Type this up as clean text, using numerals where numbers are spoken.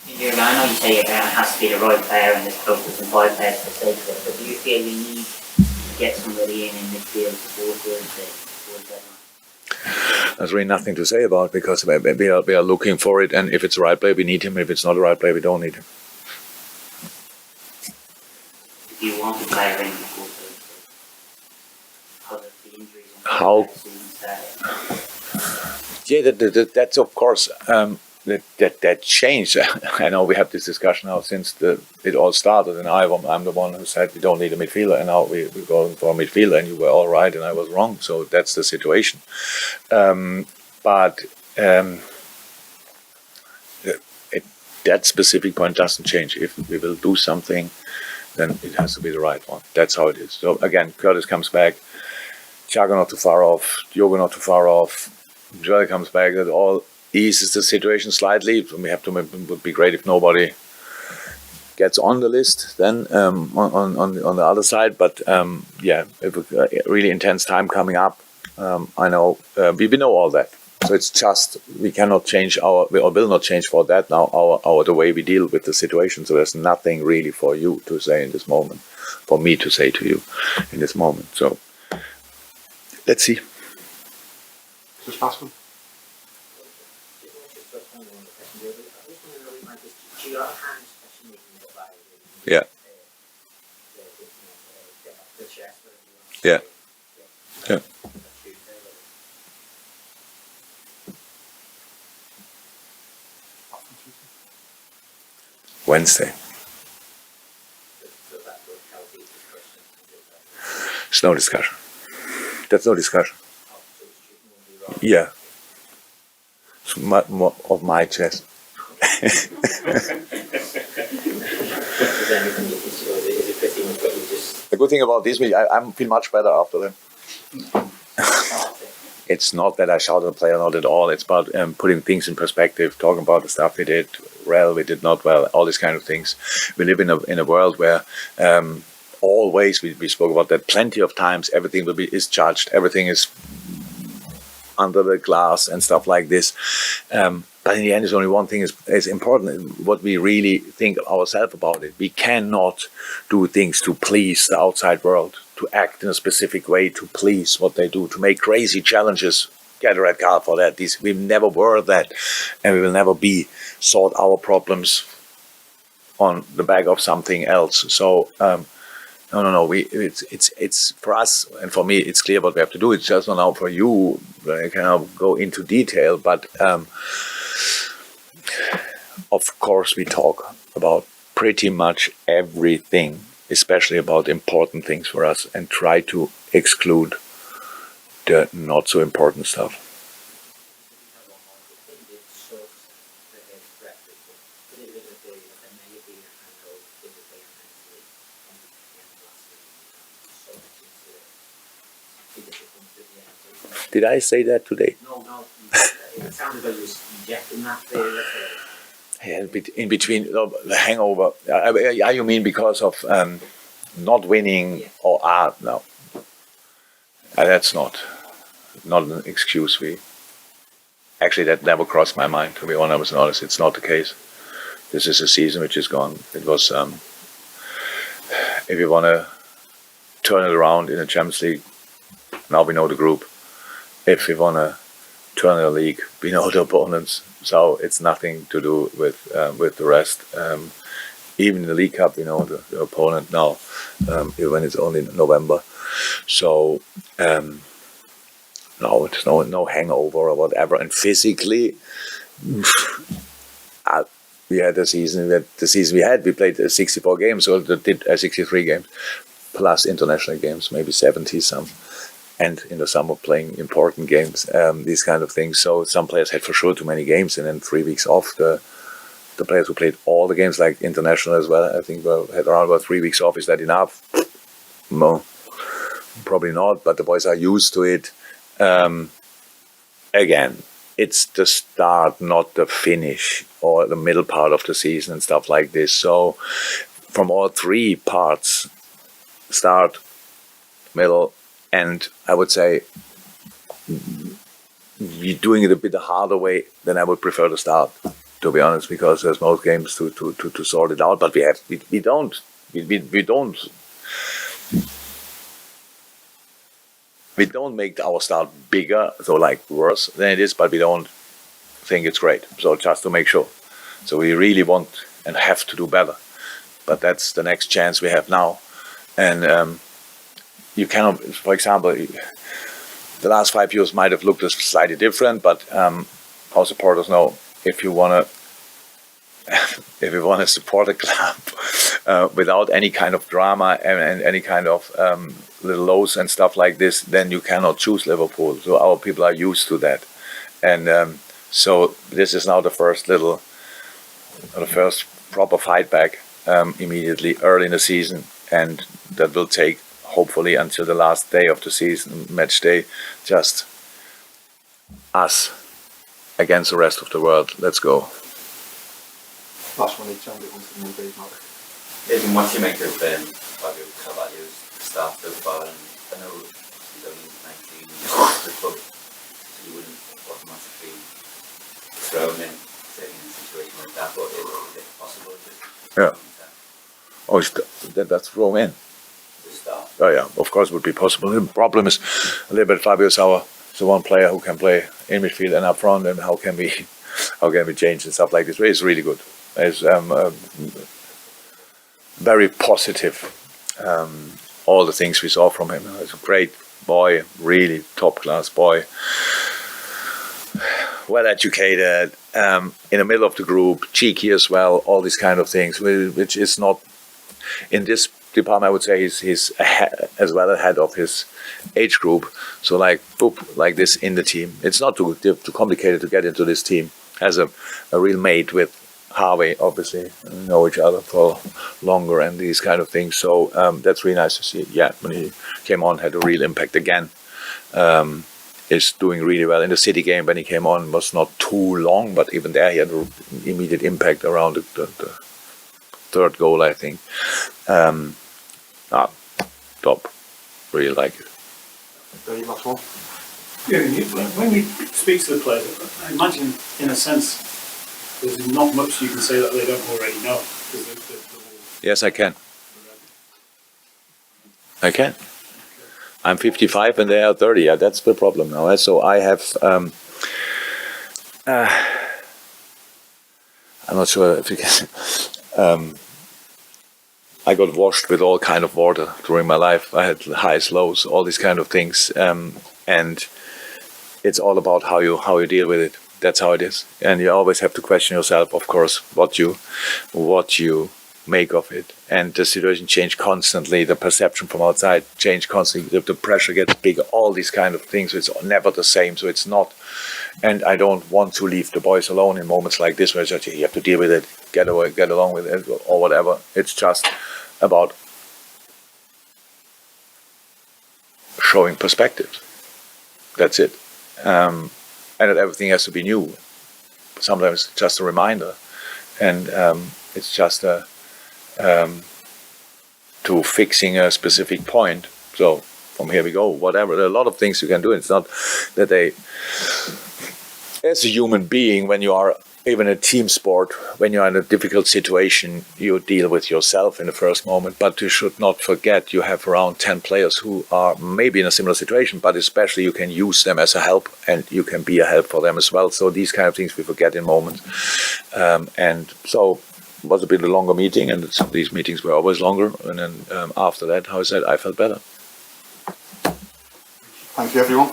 Jurgen, I know you say it has to be the right player and this club doesn't buy players for the sake of it, but do you feel you need to get somebody in midfield to fulfill the deadline? There's really nothing to say about it because we are looking for it, and if it's the right player, we need him. If it's not the right player, we don't need him. If you want to play in to fulfill because of the injuries and How? the season started. Yeah, that's of course that changed. I know we have this discussion now since it all started, and I'm the one who said we don't need a midfielder, and now we're going for a midfielder, and you were all right, and I was wrong. So that's the situation. But that specific point doesn't change. If we will do something, then it has to be the right one. That's how it is. So again, Curtis comes back, Thiago not too far off, Diogo not too far off, Joel comes back. That all eases the situation slightly. We have to. It would be great if nobody gets on the list then on the other side. But yeah, if a really intense time coming up. I know we know all that. So it's just we cannot change or will not change for that now the way we deal with the situation. So there's nothing really for you to say in this moment, for me to say to you in this moment. So let's see. Just possible. Yeah. Yeah. Yeah. Wednesday. It's no discussion. That's no discussion. Yeah. It's more of my chest. The good thing about this week, I feel much better after them. It's not that I shout at the player, not at all. It's about putting things in perspective, talking about the stuff we did well, we did not well, all these kind of things. We live in a world where always we spoke about that plenty of times. Everything is judged. Everything is under the glass and stuff like this. But in the end, there's only one thing is important, what we really think ourselves about it. We cannot do things to please the outside world, to act in a specific way, to please what they do, to make crazy challenges, get a red card for that. We never were that, and we will never be. Sort our problems on the back of something else. So, no. It's for us and for me. It's clear what we have to do. It's just not now for you. I cannot go into detail, but of course we talk about pretty much everything, especially about important things for us, and try to exclude the not so important stuff. Did I say that today? No. It sounded like you were injecting that there. Yeah, in between the hangover. You mean because of not winning or no? That's not an excuse. Actually that never crossed my mind. To be honest, it's not the case. This is a season which is gone. It was if you want to turn it around in the Champions League, now we know the group. If we want to turn the league, we know the opponents. So it's nothing to do with the rest. Even in the League Cup, we know the opponent now, when it's only November. So no, it's no hangover or whatever. And physically, we had the season. We played 64 games, so they did 63 games plus international games, maybe 70 some. And in the summer playing important games, these kind of things. So some players had for sure too many games, and then 3 weeks off. The players who played all the games, like international as well, I think had around about 3 weeks off. Is that enough? No, probably not. But the boys are used to it. Again, it's the start, not the finish or the middle part of the season and stuff like this. So from all 3 parts, start, middle, and I would say you're doing it a bit the harder way than I would prefer to start. to be honest, because there's most games to sort it out. But we don't make our start bigger, so like worse than it is, but we don't think it's great. So just to make sure. So we really want and have to do better. But that's the next chance we have now. And you cannot, for example, the last 5 years might have looked slightly different, but our supporters know if you want to support a club without any kind of drama and any kind of little lows and stuff like this, then you cannot choose Liverpool. So our people are used to that, and so this is now the first proper fight back immediately early in the season, and that will take hopefully until the last day of the season, match day, just us against the rest of the world. Let's go. Last one, each only one thing will be Mark. Even what you make of Fabio Carvalho's start so far, and I know he's only 19 years the club, so you wouldn't automatically throw him in, say, in a situation like that, but is it possible That's throw him in. to start? Oh yeah, of course it would be possible. The problem is a little bit Fabio is the one player who can play in midfield and up front, and how can we change and stuff like this? It's really good. It's very positive. All the things we saw from him. He's a great boy, really top class boy. Well educated, in the middle of the group, cheeky as well. All these kind of things, which is not in this department. I would say he's as well ahead of his age group. So like this in the team. It's not too complicated to get into this team. Has a real mate with Harvey, obviously, know each other for longer and these kind of things. So that's really nice to see. Yeah, when he came on, had a real impact again. Is doing really well in the City game. When he came on, was not too long, but even there he had an immediate impact around the third goal, I think. Top. Really like it. The last one. When we speak to the players, I imagine, in a sense, there's not much you can say that they don't already know. Yes, I can. I'm 55 and they are 30. Yeah, that's the problem now. So I have. I'm not sure if you can. I got washed with all kind of water during my life. I had highs, lows, all these kind of things, and it's all about how you deal with it. That's how it is, and you always have to question yourself, of course, what you make of it. And the situation change constantly. The perception from outside change constantly. The pressure gets bigger. All these kind of things. It's never the same. So it's not. And I don't want to leave the boys alone in moments like this, where it's just, you have to deal with it, get along with it, or whatever. It's just about showing perspectives. That's it. And that everything has to be new. Sometimes it's just a reminder, and it's just to fixing a specific point. So from here we go. Whatever. There are a lot of things you can do. It's not that as a human being, when you are even a team sport, when you are in a difficult situation, you deal with yourself in the first moment. But you should not forget you have around 10 players who are maybe in a similar situation, but especially you can use them as a help, and you can be a help for them as well. So these kind of things we forget in moments. And so it was a bit a longer meeting, and these meetings were always longer. And then after that, how I said, I felt better. Thank you, everyone.